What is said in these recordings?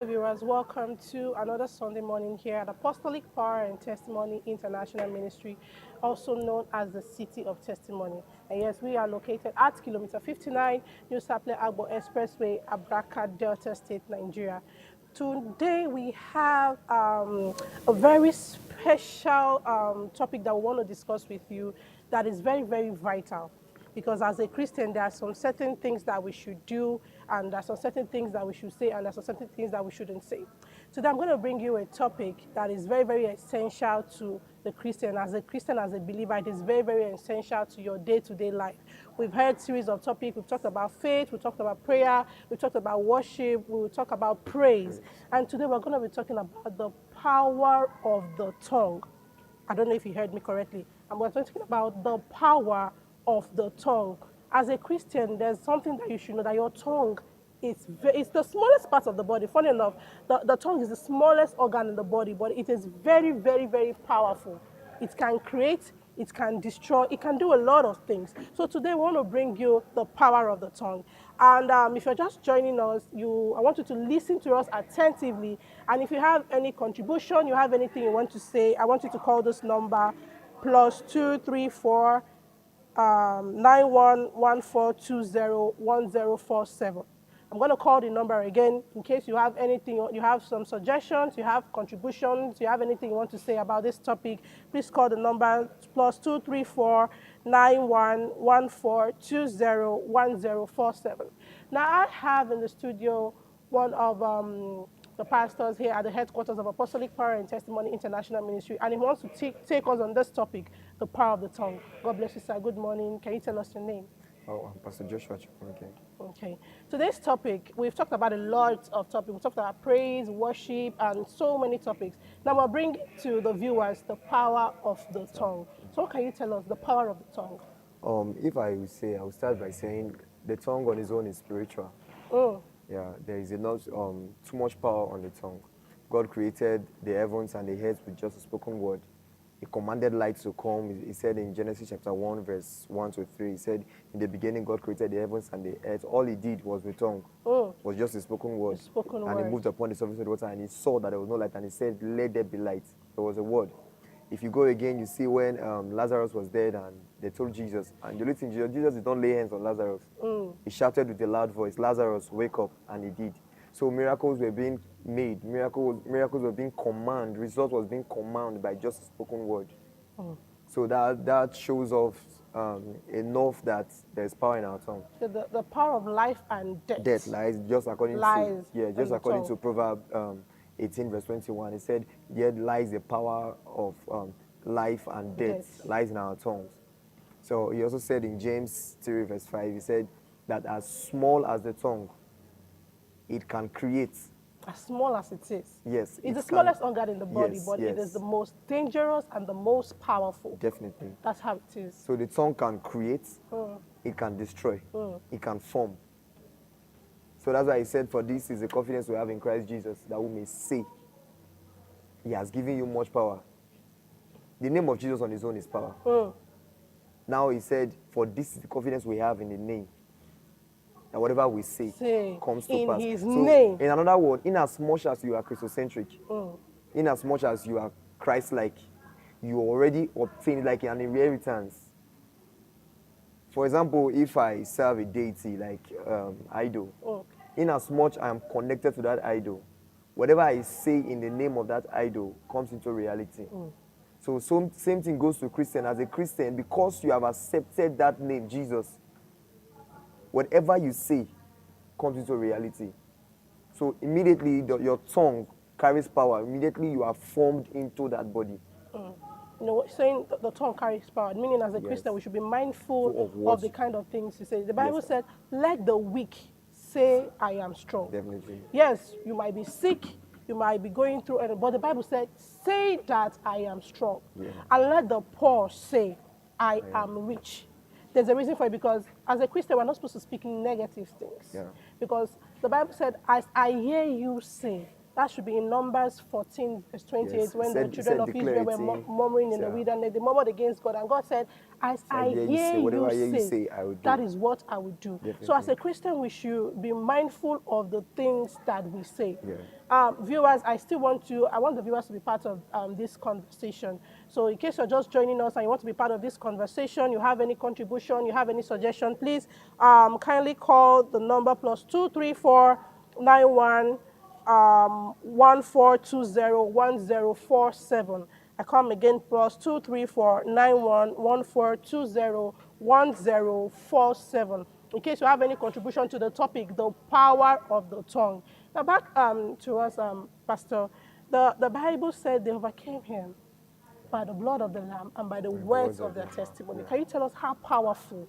Viewers, welcome to another Sunday morning here at Apostolic Power and Testimony International Ministry, also known as the City of Testimony. And yes, we are located at kilometer 59, New Saple Agbo Expressway, Abraka, Delta State, Nigeria. Today we have a very special topic that we want to discuss with you that is very, very vital. Because as a Christian, there are some certain things that we should do, and there are some certain things that we should say, and there are some certain things that we shouldn't say. Today, I'm going to bring you a topic that is very, very essential to the Christian. As a Christian, as a believer, it is very, very essential to your day-to-day life. We've heard a series of topics. We've talked about faith, we've talked about prayer, we've talked about worship, we'll talk about praise. And today, we're going to be talking about the power of the tongue. I don't know if you heard me correctly. I'm going to be talking about the power of the tongue. As a Christian, there's something that you should know, that your tongue is it's the smallest part of the body. Funny enough, the tongue is the smallest organ in the body, but it is very, very, very powerful. It can create, it can destroy, it can do a lot of things. So today we want to bring you the power of the tongue. And if you're just joining us, I want you to listen to us attentively. And if you have any contribution, you have anything you want to say, I want you to call this number +234 9114201047. I'm going to call the number again in case you have anything, you have some suggestions, you have contributions, you have anything you want to say about this topic. Please call the number +234 9114201047. Now I have in the studio one of the pastors here at the headquarters of Apostolic Power and Testimony International Ministry, and he wants to take us on this topic, the power of the tongue. God bless you, sir. Good morning. Can you tell us your name? Oh, I'm Pastor Joshua. Okay. Okay. Today's topic, we've talked about a lot of topics. We've talked about praise, worship, and so many topics. Now we'll bring to the viewers the power of the tongue. So what can you tell us, the power of the tongue? If I would say, I would start by saying the tongue on its own is spiritual. Yeah, there is not too much power on the tongue. God created the heavens and the earth with just a spoken word. He commanded light to come. He said in Genesis chapter 1, verse 1 to 3, he said, in the beginning God created the heavens and the earth. All he did was with tongue, was just a spoken word. And he moved upon the surface of the water and he saw that there was no light and he said, let there be light. There was a word. If you go again, you see when Lazarus was dead and they told Jesus, and the only thing, Jesus did not lay hands on Lazarus. He shouted with a loud voice, Lazarus, wake up, and he did. So miracles were being made, miracles were being commanded, result was being commanded by just a spoken word. So that shows off enough that there's power in our tongue. So the power of life and death. Death lies, just according to Proverbs 18 verse 21. It said, there lies the power of life and death lies in our tongues. So he also said in James 3 verse 5, he said that as small as the tongue, it can create. As small as it is. Yes. It's the smallest organ in the body, but yes. It is the most dangerous and the most powerful. Definitely. That's how it is. So the tongue can create, it can destroy, it can form. So that's why he said, for this is the confidence we have in Christ Jesus, that we may say, he has given you much power. The name of Jesus on his own is power. Now he said, for this is the confidence we have in the name, that whatever we say comes to pass. In his name. In another word, in as much as you are Christocentric, in as much as you are Christ-like, you already obtain like an inheritance. For example, if I serve a deity like idol, in as much I am connected to that idol, whatever I say in the name of that idol comes into reality. So same thing goes to Christian. As a Christian, because you have accepted that name, Jesus, whatever you say comes into reality. So immediately your tongue carries power. Immediately you are formed into that body. You know, saying the tongue carries power, meaning as a Christian we should be mindful of the kind of things you say. The Bible said, let the weak say, I am strong. Definitely. Yes, you might be sick, you might be going through it, but the Bible said, say that I am strong. And let the poor say, I am rich. There's a reason for it, because as a Christian, we're not supposed to speak negative things. Because the Bible said, as I hear you say, That should be in Numbers 14, verse 28, Yes. when the He children said of declare Israel it were in. murmuring in the Yeah. wilderness. They murmured against God. And God said, as So I I hear you hear say, whatever you I hear you say, say, I will do. that is what I will do. So as Definitely. a Christian, we should be mindful of the things that we say. Yeah. Viewers, I want the viewers to be part of this conversation. So in case you're just joining us and you want to be part of this conversation, you have any contribution, you have any suggestion, please kindly call the number +23491 14201047. I come again, +2349114201047. In case you have any contribution to the topic, the power of the tongue. Now back to us, Pastor. The Bible said they overcame him by the blood of the Lamb and by the words of their testimony. Yeah. Can you tell us how powerful?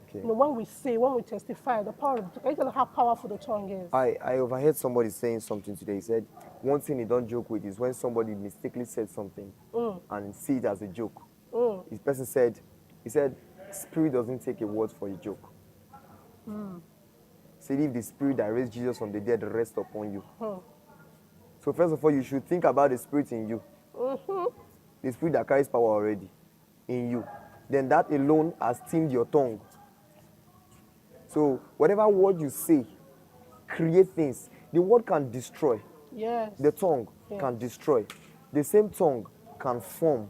Okay. You know, when we testify, the power of, can you tell us how powerful the tongue is? I overheard somebody saying something today. He said, one thing he don't joke with is when somebody mistakenly said something and see it as a joke. This person said, he said, spirit doesn't take a word for a joke. Said if the spirit that raised Jesus from the dead rests upon you. So first of all, you should think about the spirit in you. The spirit that carries power already in you. Then that alone has tamed your tongue. So whatever word you say, create things. The word can destroy. Yes. The tongue can destroy. The same tongue can form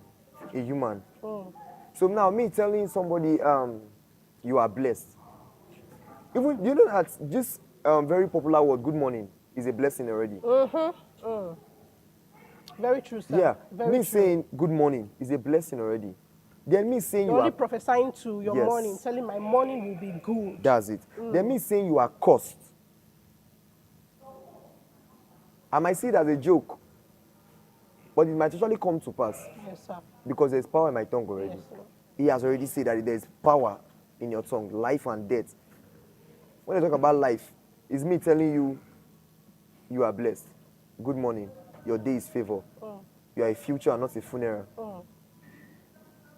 a human. So now me telling somebody you are blessed. Even you know that this very popular word, good morning, is a blessing already. Very true, sir. Yeah. Very me true. saying good morning is a blessing already. Then me saying You're you only are prophesying to your Yes. morning, telling my morning will be good. That's it. Then me saying you are cursed. I might see it as a joke, but it might actually come to pass Yes, sir. because there's power in my tongue already. Yes, sir. He has already said that there's power in your tongue, life and death. When I talk about life, it's me telling you you are blessed. Good morning. Your day is favor. You are a future and not a funeral.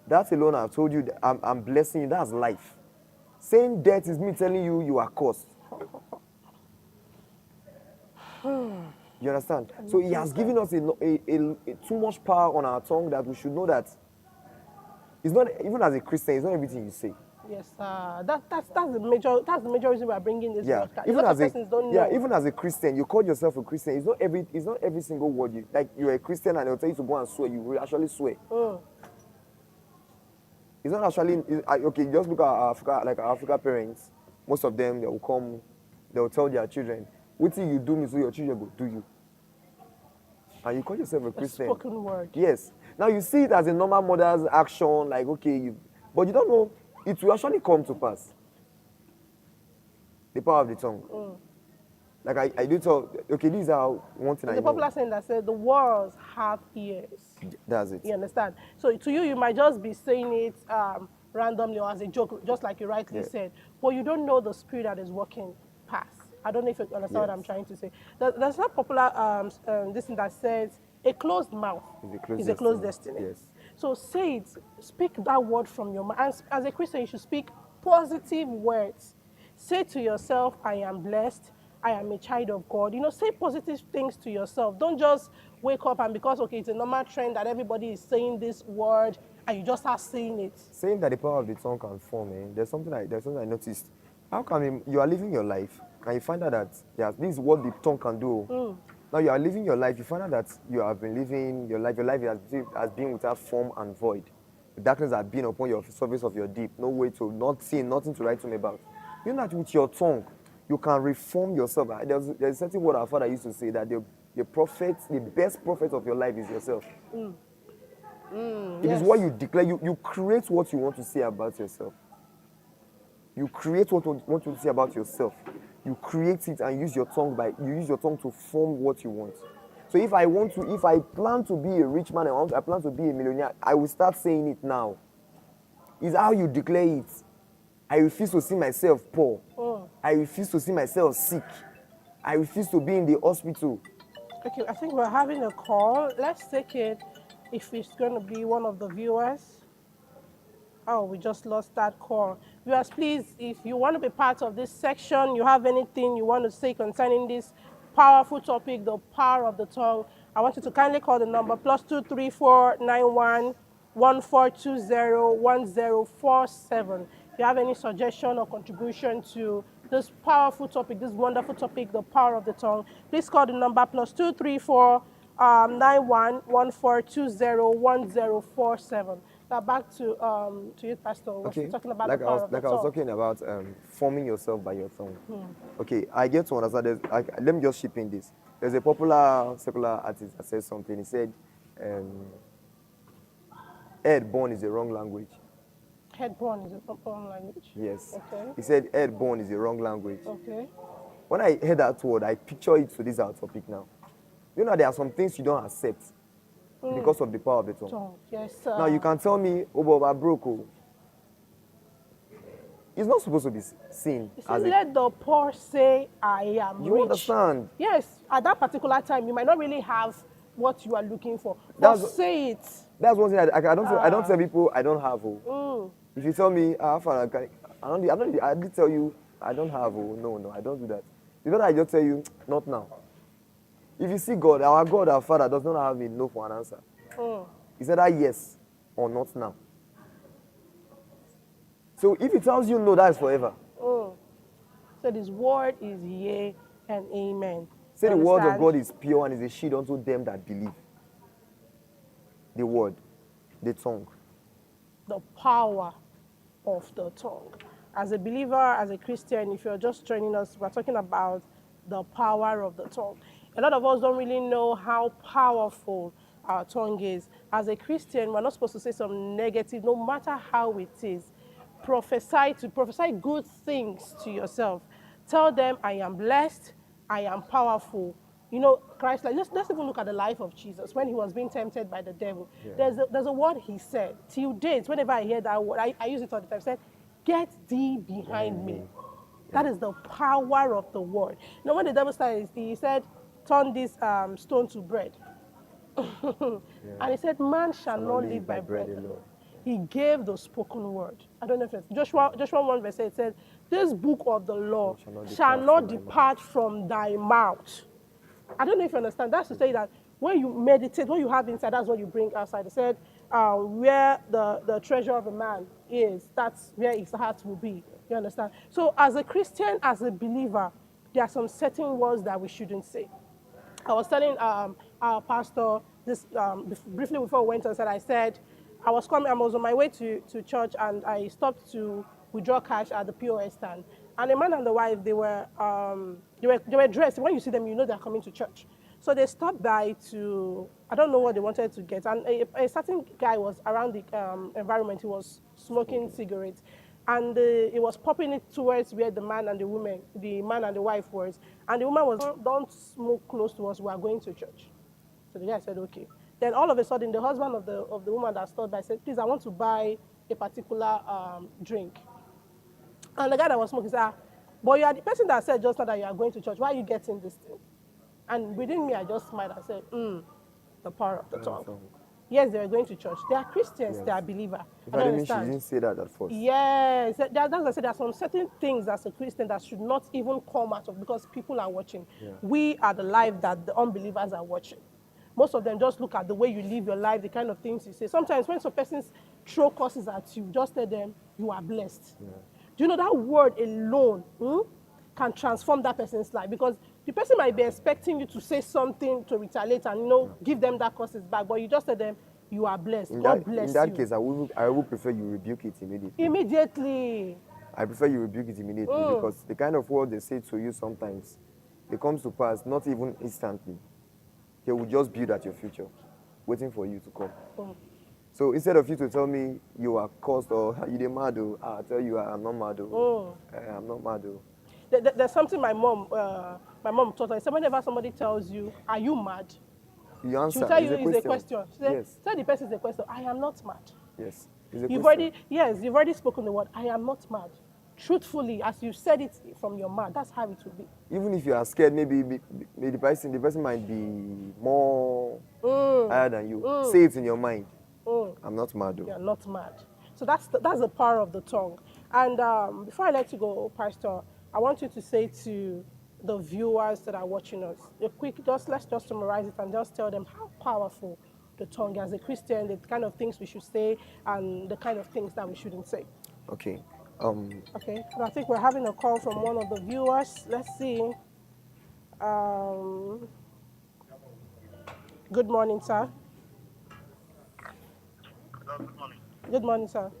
That alone, I've told you, that I'm blessing you. That's life. Saying death is me telling you you are cursed. You understand? So he has given us too much power on our tongue that we should know that it's not, even as a Christian, it's not everything you say. Yes, that's the major reason we are bringing this broadcast. Even a lot as of persons don't know. even as a Christian, you call yourself a Christian. It's not every single word you like. You're a Christian and they'll tell you to go and swear. You will actually swear. It's not actually okay. Just look at our African parents. Most of them, they will tell their children, "What thing you do me, so your children will do you." And you call yourself a Christian. A spoken word. Yes. Now you see it as a normal mother's action, like okay, but you don't know it will actually come to pass. The power of the tongue. Like I do tell, okay, this is how one thing I know. The popular saying that said the words have ears. That's it. You understand? So to you might just be saying it randomly or as a joke, just like you rightly said, but you don't know the spirit that is working past. I don't know if you understand what I'm trying to say. There's that popular this thing that says a closed mouth is a closed destiny. Yes. So say it, speak that word from your mouth. As a Christian, you should speak positive words. Say to yourself, I am blessed. I am a child of God. You know, say positive things to yourself. Don't just wake up and because, okay, it's a normal trend that everybody is saying this word and you just start saying it. Saying that the power of the tongue can form, there's something I noticed. How come you are living your life and you find out that this is what the tongue can do. Now you are living your life, you find out that you have been living your life has been without form and void. The darkness has been upon your surface of your deep, no way to, not seeing, nothing to write home about. You know that with your tongue, you can reform yourself. There's a certain word our father used to say that the best prophet of your life is yourself. It is what you declare. You create what you want to say about yourself. You create what you want to say about yourself. You create it and use your tongue to form what you want. So if I plan to be a rich man and I plan to be a millionaire, I will start saying it now. It's how you declare it. I refuse to see myself poor. I refuse to see myself sick. I refuse to be in the hospital. Okay, I think we're having a call. Let's take it if it's going to be one of the viewers. Oh, we just lost that call. Viewers, please, if you want to be part of this section, you have anything you want to say concerning this powerful topic, the power of the tongue. I want you to kindly call the number +2349114201047. If you have any suggestion or contribution to this powerful topic, this wonderful topic, the power of the tongue, please call the number +234 9114201047. Now back to you, Pastor. We're still talking about the power of the tongue. I was talking about forming yourself by your tongue. Okay, I get to understand. Let me just chip in this. There's a popular secular artist that says something. He said, "Head born is a wrong language." Head born is a wrong language. Yes. Okay. He said, "Head born is a wrong language." Okay. When I heard that word, I picture it to this our topic now. You know, there are some things you don't accept because of the power of the tongue. Yes, sir. Now you can tell me, "Oh, but I broke." It's not supposed to be seen. It says, let the poor say, I am rich. You understand? Yes, at that particular time, you might not really have what you are looking for. But say it. That's one thing I don't tell people I don't have. If you tell me, I did tell you I don't have. No, I don't do that. You know, I just tell you, not now. If you see God, our God, our Father, does not have me no for an answer. He said that yes or not now. So if he tells you no, that is forever. So this word is yea and amen. Say the word of God is pure and is a shield unto them that believe. The word, the tongue. The power of the tongue. As a believer, as a Christian, if you're just joining us, we're talking about the power of the tongue. A lot of us don't really know how powerful our tongue is. As a Christian, we're not supposed to say some negative, no matter how it is. Prophesy good things to yourself. Tell them, I am blessed, I am powerful. You know, Christ, like, let's even look at the life of Jesus when he was being tempted by the devil. Yeah. There's a word he said. Till date, whenever I hear that word, I use it all the time. He said, get thee behind me. Yeah. That is the power of the word. You know, when the devil started, he said, turn this stone to bread. And he said, man shall not live by bread alone. He gave the spoken word. I don't know if it's Joshua 1 verse 8 said, this book of the law shall not depart from thy mouth. I don't know if you understand. That's to say that when you meditate, what you have inside, that's what you bring outside. It said, where the treasure of a man is, that's where his heart will be. You understand? So as a Christian, as a believer, there are some certain words that we shouldn't say. I was telling our pastor this briefly before we went on set. I said, I was on my way to church, and I stopped to withdraw cash at the POS stand. And the man and the wife, they were dressed. When you see them, you know they're coming to church. So they stopped by to, I don't know what they wanted to get. And a certain guy was around the environment. He was smoking cigarettes. And it was popping it towards where the man and the wife was. And the woman was, don't smoke close to us, we are going to church. So the guy said, okay. Then all of a sudden, the husband of the woman that stood by said, please, I want to buy a particular drink. And the guy that was smoking said, but you are the person that said just now that you are going to church. Why are you getting this thing? And within me, I just smiled and said, the power of the tongue. Yes, they are going to church. They are Christians. Yes. They are believers. If I didn't, she didn't say that at first. Yes. That's what I said. There are some certain things as a Christian that should not even come out of because people are watching. Yeah. We are the life that the unbelievers are watching. Most of them just look at the way you live your life, the kind of things you say. Sometimes when some persons throw curses at you, just tell them, you are blessed. Yeah. Do you know that word alone can transform that person's life? Because the person might be expecting you to say something to retaliate and, give them that curses back. But you just tell them, you are blessed. God bless you. In that case, I would prefer you rebuke it immediately. Immediately. I prefer you rebuke it immediately because the kind of word they say to you sometimes, it comes to pass not even instantly. They will just build at your future, waiting for you to come. So instead of you to tell me you are cursed or you're mad, I'll tell you I'm not mad. I'm not mad. There's something my mom taught us. So whenever somebody tells you, are you mad? You answer. She'll tell you it's a question. She said, yes. Tell the person it's a question. I am not mad. Yes. You've already spoken the word. I am not mad. Truthfully, as you said it from your mouth, that's how it will be. Even if you are scared, maybe the person might be more higher than you. Say it in your mind. I'm not mad. You're not mad. So that's the power of the tongue. And before I let you go, Pastor, I want you to say to the viewers that are watching us? Let's just summarize it and just tell them how powerful the tongue is. As a Christian, the kind of things we should say and the kind of things that we shouldn't say. Okay. Okay, and I think we're having a call from one of the viewers. Let's see. Good morning, sir. Good morning. Good morning, sir.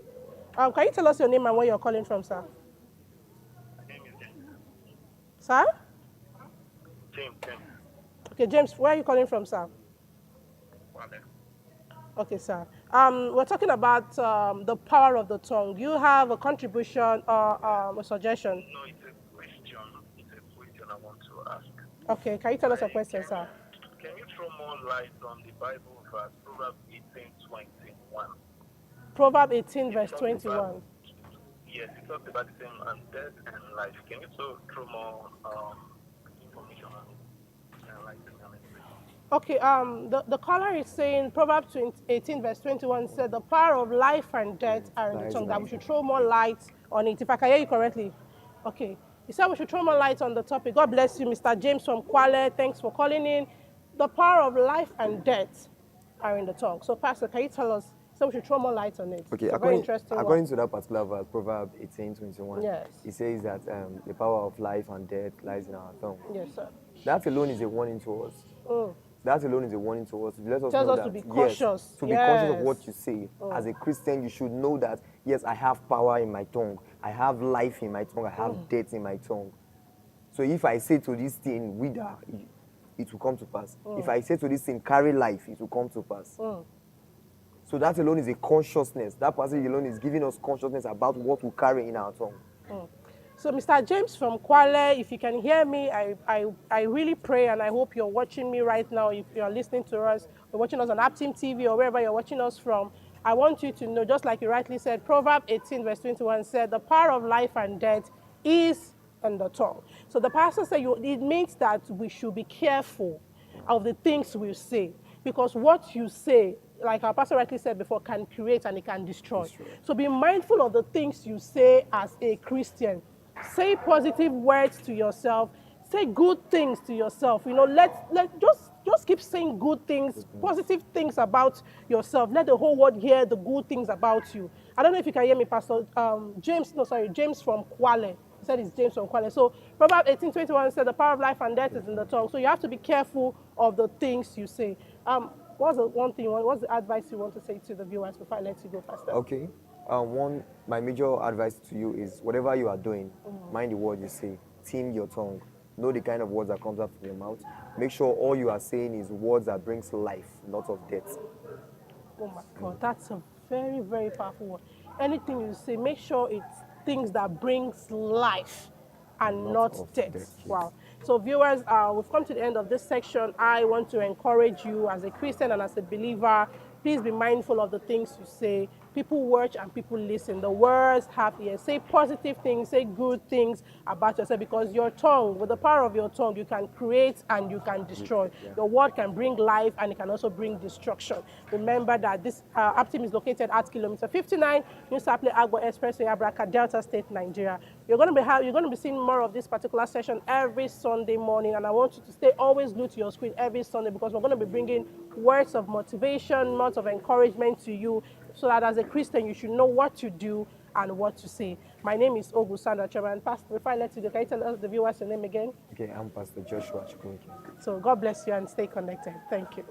Can you tell us your name and where you're calling from, sir? My name is James. Sir? James. Okay, James, where are you calling from, sir? Wale. Okay, sir. We're talking about the power of the tongue. Do you have a contribution or a suggestion? No, it's a question. It's a question I want to ask. Okay, can you tell us a question, sir? Can you throw more light on the Bible verse, Proverbs 18:21? Proverbs 18, verse 21. Yes, it talks about the same and death and life. Can you throw more information on it? Okay, the caller is saying Proverbs 18, verse 21 said the power of life and death are in the tongue, that we should throw more light on it. If I can hear you correctly. Okay. He said we should throw more light on the topic. God bless you, Mr. James from Kwale. Thanks for calling in. The power of life and death are in the tongue. So, Pastor, can you tell us? So we should throw more light on it. Okay, very according to that particular verse, Proverbs 18:21, yes, it says that the power of life and death lies in our tongue. Yes, sir. That alone is a warning to us. That alone is a warning to us. Let us know that, to be cautious. Yes, to be conscious of what you say. As a Christian, you should know that, yes, I have power in my tongue. I have life in my tongue. I have death in my tongue. So if I say to this thing, wither, it will come to pass. If I say to this thing, carry life, it will come to pass. So that alone is a consciousness. That passage alone is giving us consciousness about what we carry in our tongue. So, Mr. James from Kwale, if you can hear me, I really pray and I hope you're watching me right now. If you're listening to us, you're watching us on Aptim TV or wherever you're watching us from, I want you to know, just like you rightly said, Proverbs 18, verse 21 said, the power of life and death is in the tongue. So the pastor said it means that we should be careful of the things we say, because what you say, like our pastor rightly said before, can create and it can destroy. So be mindful of the things you say as a Christian. Say positive words to yourself. Say good things to yourself. You know, just keep saying good things, positive things about yourself. Let the whole world hear the good things about you. I don't know if you can hear me, Pastor James from Kwale. He said it's James from Kwale. So Proverbs 18:21 said the power of life and death is in the tongue. So you have to be careful of the things you say. What's the advice you want to say to the viewers before I let you go, Pastor? Okay. My major advice to you is whatever you are doing, mind the word you say. Tame your tongue. Know the kind of words that comes out from your mouth. Make sure all you are saying is words that brings life, not of death. Oh my God, that's a very, very powerful word. Anything you say, make sure it's things that brings life and not death. Yes. Wow. So viewers, we've come to the end of this section. I want to encourage you as a Christian and as a believer, please be mindful of the things you say. People watch and people listen. The words have ears. Say positive things, say good things about yourself, because your tongue, with the power of your tongue, you can create and you can destroy. Your word can bring life and it can also bring destruction. Remember that this Aptim is located at kilometer 59, New Saple Agbo Expressway, Abraka, Delta State, Nigeria. You're going to be seeing more of this particular session every Sunday morning, and I want you to stay always glued to your screen every Sunday, because we're going to be bringing words of motivation, words of encouragement to you, so that as a Christian you should know what to do and what to say. My name is Ogusanda Chairman. Pastor, before I let you go, can you tell us the viewers your name again? Okay, I'm Pastor Joshua Chukwuke. So God bless you and stay connected. Thank you.